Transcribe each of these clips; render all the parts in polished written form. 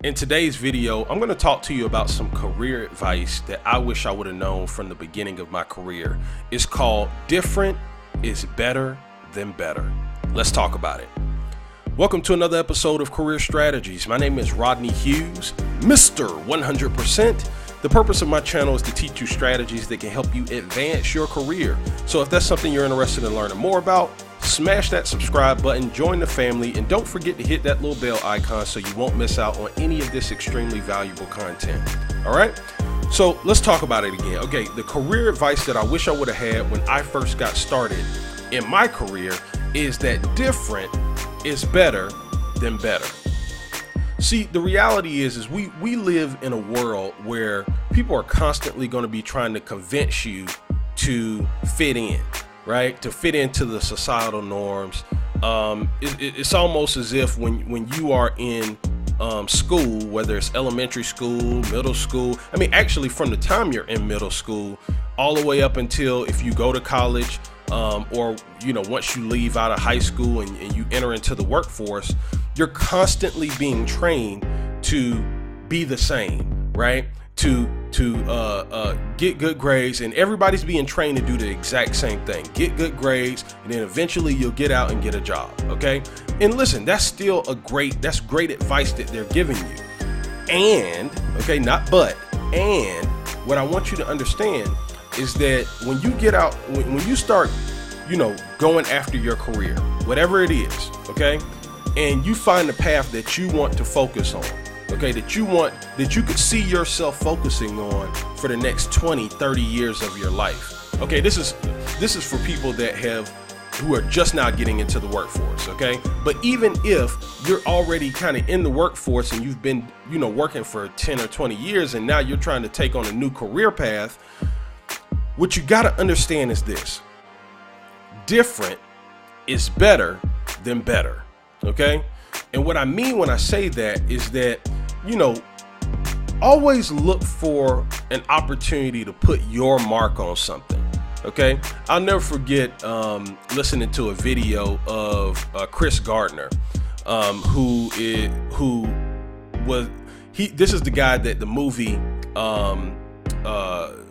In today's video, I'm going to talk to you about some career advice that I wish I would have known from the beginning of my career. It's called Different is Better Than Better. Let's talk about it. Welcome to another episode of Career Strategies. My name is Rodney Hughes, Mr. 100%. The purpose of my channel is to teach you strategies that can help you advance your career. So if that's something you're interested in learning more about, smash that subscribe button, join the family, and don't forget to hit that little bell icon so you won't miss out on any of this extremely valuable content. All right, so let's talk about it again. Okay, the career advice that I wish I would have had when I first got started in my career is that different is better than better. See, the reality is we live in a world where people are constantly going to be trying to convince you to fit in, right? To fit into the societal norms. It's almost as if when you are in school, whether it's elementary school, middle school, I mean, actually from the time you're in middle school, all the way up until if you go to college, or, you know, once you leave out of high school and you enter into the workforce, you're constantly being trained to be the same, right? To get good grades, and everybody's being trained to do the exact same thing. Get good grades, and then eventually you'll get out and get a job, okay? And listen, that's great advice that they're giving you. And, okay, not but, and what I want you to understand is that when you get out, when you start, you know, going after your career, whatever it is, okay, and you find the path that you want to focus on, okay, that you could see yourself focusing on for the next 20, 30 years of your life. Okay, this is for people who are just now getting into the workforce, okay? But even if you're already kind of in the workforce and you've been, you know, working for 10 or 20 years and now you're trying to take on a new career path, what you got to understand is this: different is better than better, okay? And what I mean when I say that is that, you know, always look for an opportunity to put your mark on something, okay? I'll never forget listening to a video of Chris Gardner, this is the guy that the movie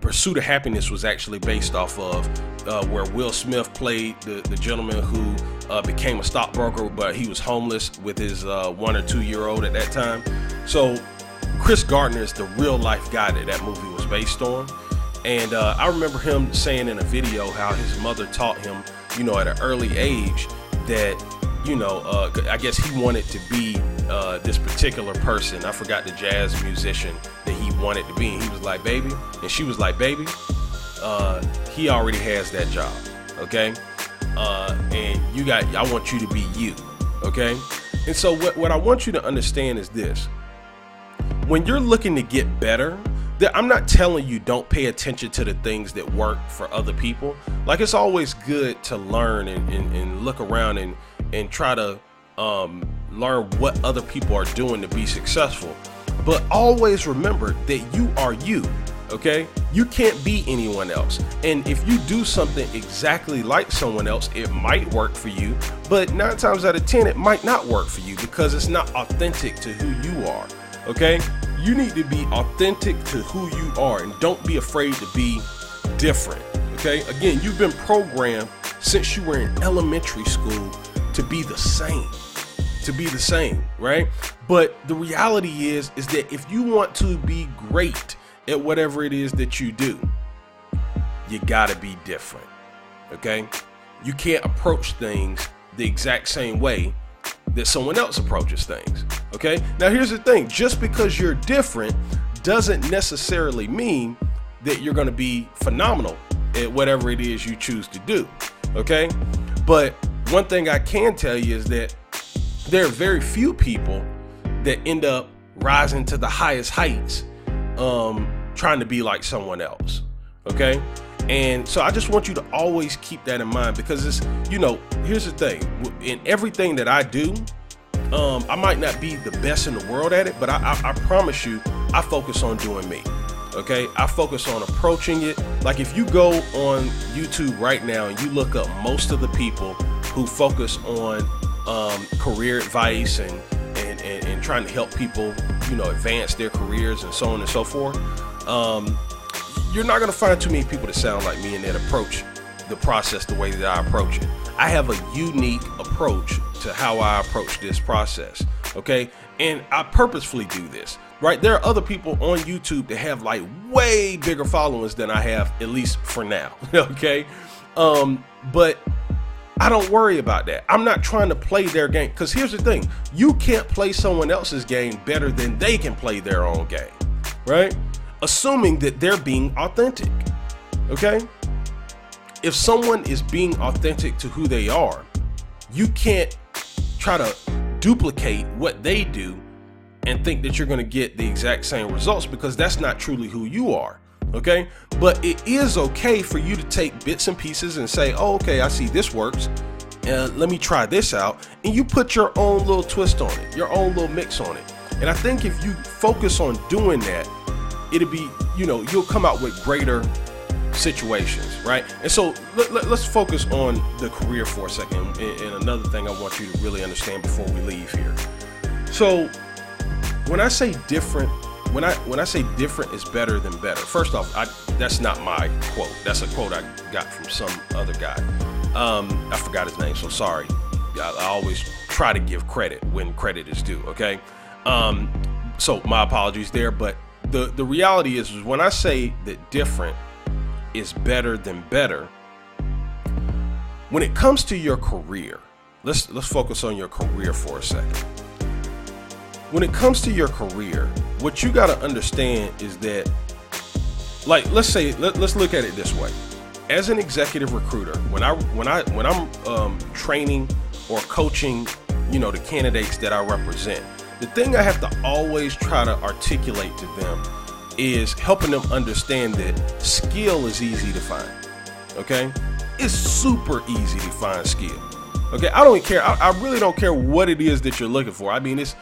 Pursuit of Happiness was actually based off of, where Will Smith played the gentleman who became a stockbroker, but he was homeless with his 1 or 2 year old at that time. So Chris Gardner is the real life guy that movie was based on. And I remember him saying in a video how his mother taught him, you know, at an early age that, you know, I guess he wanted to be this particular person. I forgot the jazz musician that he wanted to be. And he was like, baby. And she was like, baby, he already has that job. Okay. And I want you to be you. Okay. And so what I want you to understand is this: when you're looking to get better, I'm not telling you don't pay attention to the things that work for other people. Like, it's always good to learn and look around and try to learn what other people are doing to be successful. But always remember that you are you, okay? You can't be anyone else. And if you do something exactly like someone else, it might work for you, but 9 times out of 10, it might not work for you because it's not authentic to who you are, okay? You need to be authentic to who you are, and don't be afraid to be different, okay? Again, you've been programmed since you were in elementary school to be the same, right? But the reality is that if you want to be great at whatever it is that you do, you gotta be different, okay? You can't approach things the exact same way that someone else approaches things, okay? Now here's the thing: just because you're different doesn't necessarily mean that you're gonna be phenomenal at whatever it is you choose to do, okay? But one thing I can tell you is that there are very few people that end up rising to the highest heights trying to be like someone else, okay? And so I just want you to always keep that in mind, because it's, you know, here's the thing: in everything that I do, I might not be the best in the world at it, but I promise you, I focus on doing me, okay? I focus on approaching it. Like, if you go on YouTube right now and you look up most of the people who focus on career advice and trying to help people advance their careers and so on and so forth, you're not going to find too many people that sound like me and that approach the process the way that I approach it. I have a unique approach to how I approach this process. Okay. And I purposefully do this, right? There are other people on YouTube that have like way bigger followings than I have, at least for now. Okay. But I don't worry about that. I'm not trying to play their game, because here's the thing. You can't play someone else's game better than they can play their own game, right? Assuming that they're being authentic. Okay. If someone is being authentic to who they are, you can't try to duplicate what they do and think that you're going to get the exact same results, because that's not truly who you are. Okay. But it is okay for you to take bits and pieces and say, oh, okay, I see this works. Let me try this out. And you put your own little twist on it, your own little mix on it. And I think if you focus on doing that, it'll be, you'll come out with greater situations, right? And so let's focus on the career for a second. And another thing I want you to really understand before we leave here. So when I say different, when I say different is better than better, first off, that's not my quote. That's a quote I got from some other guy. I forgot his name, so sorry. I always try to give credit when credit is due. Okay. So my apologies there, but the reality is when I say that different is better than better, when it comes to your career, let's focus on your career for a second. When it comes to your career, what you got to understand is that, like, let's look at it this way. As an executive recruiter, when I'm training or coaching, the candidates that I represent, the thing I have to always try to articulate to them is helping them understand that skill is easy to find. Okay, it's super easy to find skill. Okay, I don't care. I really don't care what it is that you're looking for. I mean, it's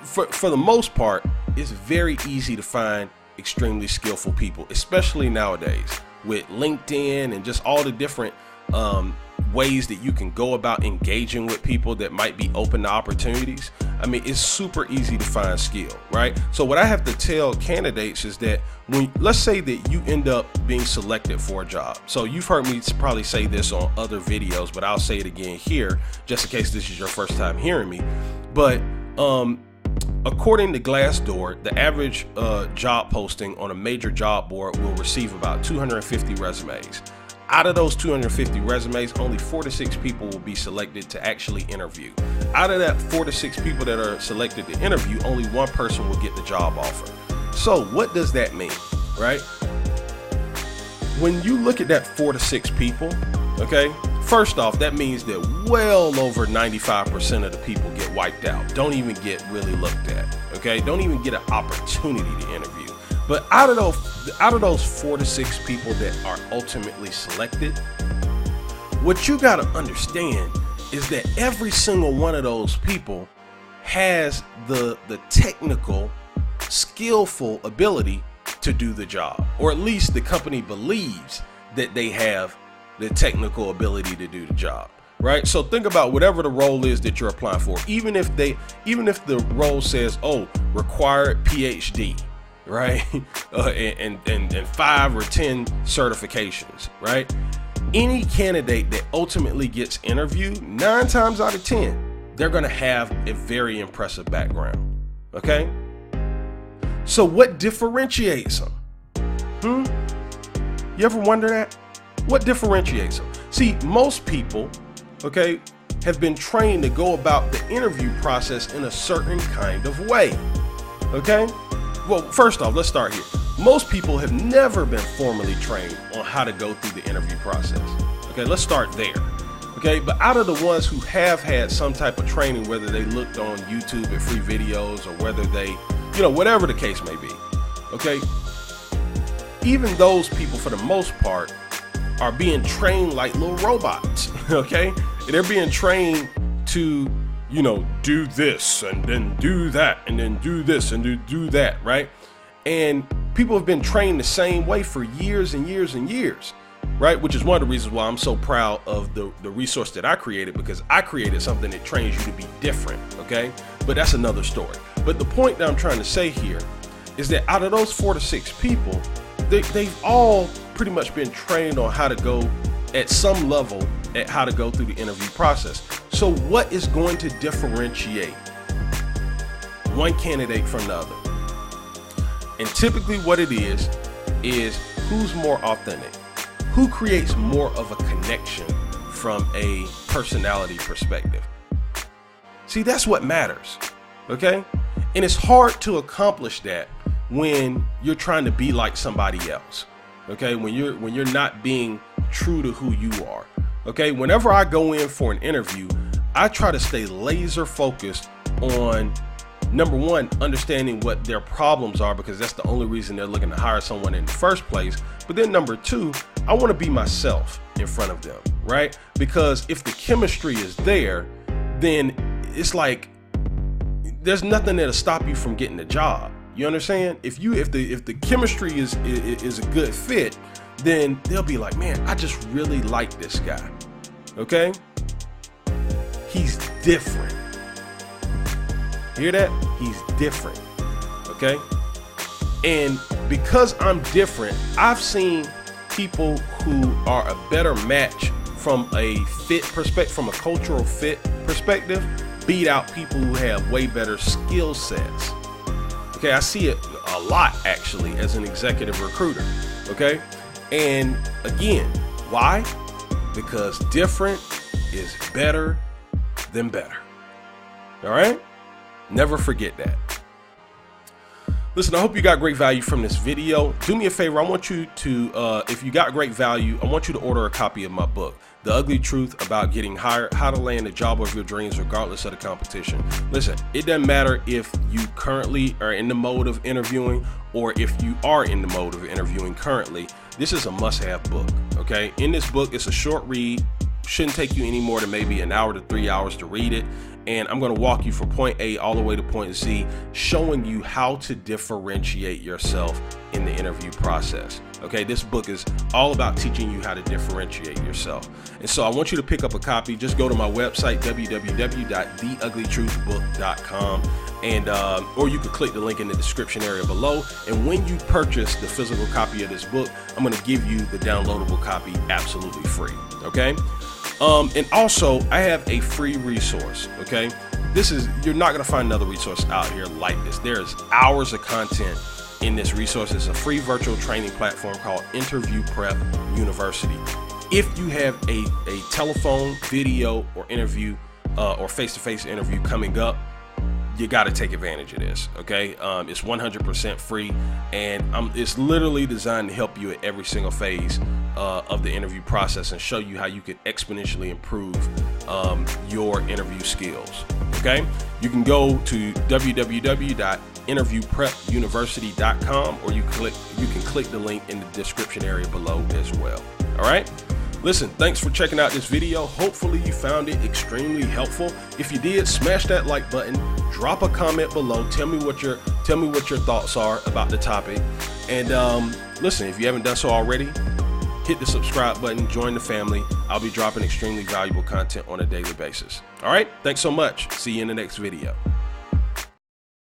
for the most part, it's very easy to find extremely skillful people, especially nowadays with LinkedIn and just all the different ways that you can go about engaging with people that might be open to opportunities. I mean, it's super easy to find skill, right? So what I have to tell candidates is that let's say that you end up being selected for a job. So you've heard me probably say this on other videos, but I'll say it again here, just in case this is your first time hearing me. But according to Glassdoor, the average job posting on a major job board will receive about 250 resumes. Out of those 250 resumes, only 4 to 6 people will be selected to actually interview. Out of that 4 to 6 people that are selected to interview, only one person will get the job offer. So what does that mean, right? When you look at that 4 to 6 people, okay, first off, that means that well over 95% of the people get wiped out, don't even get really looked at, okay? Don't even get an opportunity to interview. But out of those 4 to 6 people that are ultimately selected, what you got to understand is that every single one of those people has the technical, skillful ability to do the job, or at least the company believes that they have the technical ability to do the job, right? So think about whatever the role is that you're applying for. Even if the role says, oh, required PhD, right? And 5 or 10 certifications, right? Any candidate that ultimately gets interviewed, 9 times out of 10, they're going to have a very impressive background. Okay. So what differentiates them? You ever wonder that? What differentiates them? See, most people, okay, have been trained to go about the interview process in a certain kind of way. Okay. Well, first off, let's start here. Most people have never been formally trained on how to go through the interview process. Okay, let's start there. Okay, but out of the ones who have had some type of training, whether they looked on YouTube at free videos or whether they, whatever the case may be, okay, even those people, for the most part, are being trained like little robots. Okay, they're being trained to do this and then do that and then do this and do that, right? And people have been trained the same way for years and years and years, right? Which is one of the reasons why I'm so proud of the resource that I created, because I created something that trains you to be different, okay? but that's another story. But the point that I'm trying to say here is that out of those 4 to 6 people, they've all pretty much been trained on how to go at some level at how to go through the interview process. So what is going to differentiate one candidate from the other? And typically what it is who's more authentic, who creates more of a connection from a personality perspective. See, that's what matters, okay? And it's hard to accomplish that when you're trying to be like somebody else, okay? When you're not being true to who you are, okay? Whenever I go in for an interview, I try to stay laser focused on, number one, understanding what their problems are, because that's the only reason they're looking to hire someone in the first place. But then number two, I want to be myself in front of them, right? Because if the chemistry is there, then it's like there's nothing that'll stop you from getting the job. You understand? If the chemistry is a good fit, then they'll be like, man, I just really like this guy. Okay? He's different. Hear that? He's different. Okay? And because I'm different, I've seen people who are a better match from a fit perspective, from a cultural fit perspective, beat out people who have way better skill sets. Okay, I see it a lot actually as an executive recruiter. Okay, and again, why? Because different is better than better. All right, never forget that. Listen, I hope you got great value from this video. Do me a favor. I want you to, if you got great value, I want you to order a copy of my book, The Ugly Truth About Getting Hired, How to Land the Job of Your Dreams Regardless of the Competition. Listen, it doesn't matter if you currently are in the mode of interviewing or if you are in the mode of interviewing currently. This is a must-have book, okay? In this book, it's a short read. Shouldn't take you any more than maybe an hour to 3 hours to read it. And I'm going to walk you from point A all the way to point Z, showing you how to differentiate yourself in the interview process. Okay, this book is all about teaching you how to differentiate yourself. And so I want you to pick up a copy. Just go to my website, www.theuglytruthbook.com, and or you could click the link in the description area below. And when you purchase the physical copy of this book, I'm going to give you the downloadable copy absolutely free. Okay. And also I have a free resource. Okay. You're not going to find another resource out here like this. There's hours of content in this resource. It's a free virtual training platform called Interview Prep University. If you have a telephone, video, or interview, or face-to-face interview coming up, you got to take advantage of this. Okay. It's 100% free, and it's literally designed to help you at every single phase of the interview process and show you how you can exponentially improve your interview skills. Okay. You can go to www.interviewprepuniversity.com, or you can click the link in the description area below as well. All right. Listen, thanks for checking out this video. Hopefully you found it extremely helpful. If you did, smash that like button, drop a comment below. Tell me what your thoughts are about the topic. And listen, if you haven't done so already, hit the subscribe button, join the family. I'll be dropping extremely valuable content on a daily basis. All right, thanks so much. See you in the next video.